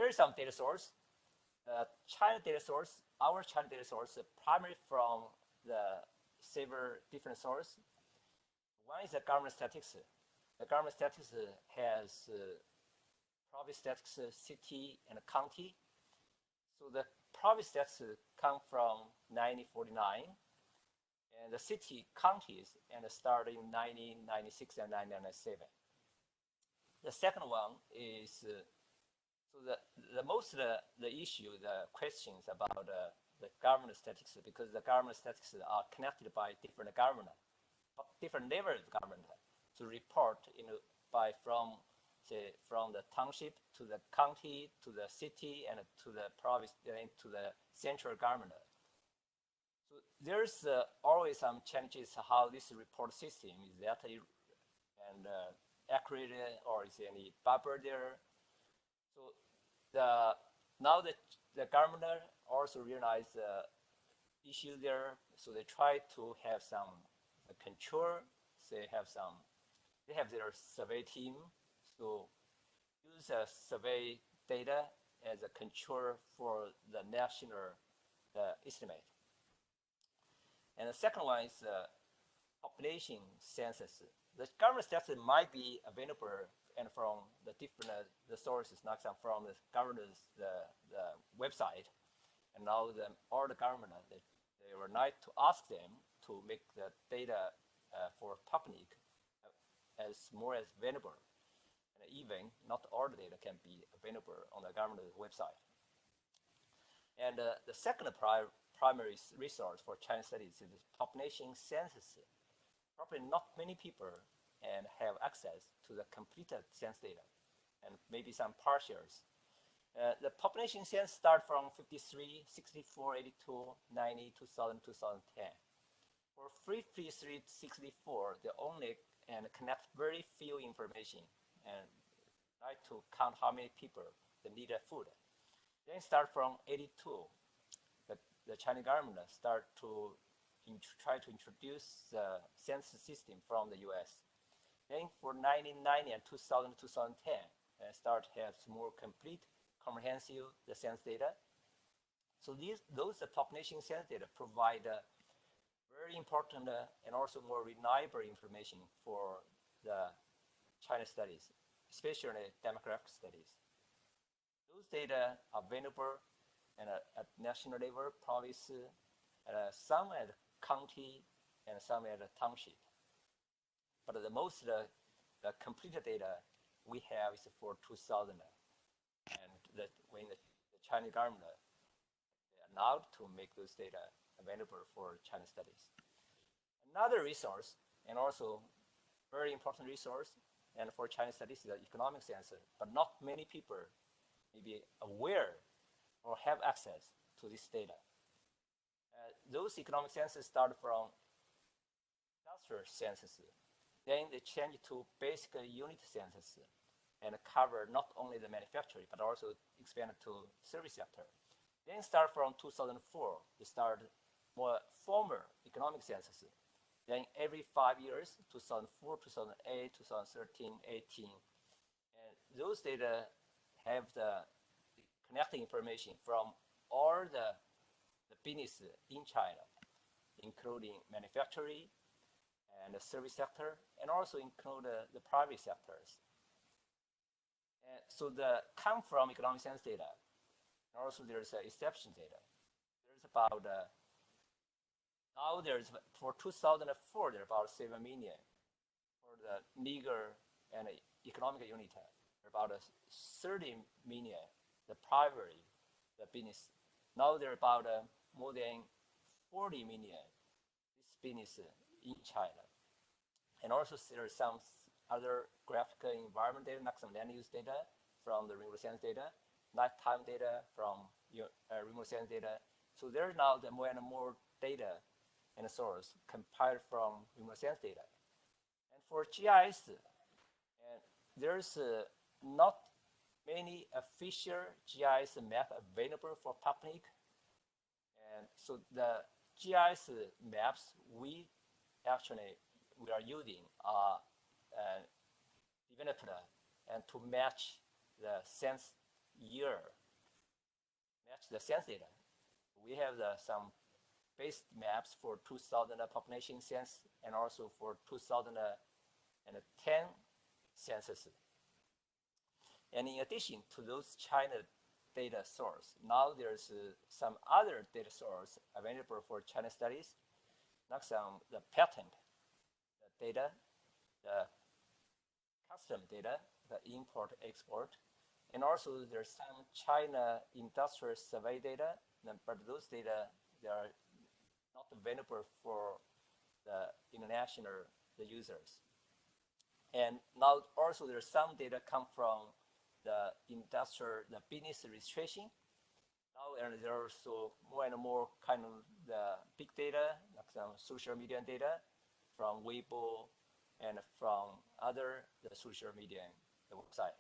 here is some data source. China data source, our China data source, primarily from the several different sources. One is the government statistics. The government statistics has province statistics, city and county. So the province statistics come from 1949, and the city counties and start in 1996 and 1997. The second one is so the most the issue, the questions about the government statistics, because the government statistics are connected by different government, different levels of government to report by from the township to the county to the city and to the province and to the central government. So there's always some challenges how this report system is that and accurate or is there any bubble there. So now the government also realize the issue there, so they try to have some control. They have their survey team, so use survey data as a control for the national estimate. And the second one is population census. The government statistics might be available and from the different the sources, not some from the government's the website. And now all the government they were not to ask them to make the data for public as more as available. And even not all the data can be available on the government website. And the second primary resource for China studies is population census. Probably not many people and have access to the completed census data, and maybe some partials. The population census start from 53, 64, 82, 90, 2000, 2010. For 53, 64, they only and connect very few information and try to count how many people that need food. Then start from 82, the Chinese government start to try to introduce the census system from the US. Then for 1990 and 2000, 2010, start have more complete, comprehensive the census data. So those population census data provide very important and also more reliable information for the China studies, especially demographic studies. Those data are available at national level, province, some at county, and some at township. But the most the complete data we have is for 2000, and when the Chinese government allowed to make those data available for China studies. Another resource, and also very important resource, and for China studies is the economic census, but not many people may be aware or have access to this data. Those economic census start from industrial census, then they change to basic unit census and cover not only the manufacturing, but also expand to service sector. Then start from 2004, they start more formal economic census. Then every 5 years, 2004, 2008, 2013, 18, and those data have the connecting information from all the business in China, including manufacturing and the service sector, and also include the private sectors. And so the come from economic census data, and also there's exception data. There's about now there's for 2004 there are about 7 million for the legal and economic unit. There are about 30 million the private the business. Now there are about more than 40 million this business in China. And also there are some other graphical environment data, like some land use data from the remote census data, lifetime data from remote census data. So there's now the more and more data and source compiled from remote census data. And for GIS, and there's not many official GIS map available for public. And so the GIS maps we are using are developed and to match the census year match the census data. We have some base maps for 2000 population census and also for 2010 census. And in addition to those China data source, now there's some other data source available for China studies, like some the patent the data, the custom data, the import export, and also there's some China industrial survey data, but those data they are not available for the international the users. And now also there's some data come from the industrial, the business registration. Now and there are also more and more kind of the big data, like some social media data from Weibo and from other the social media the website.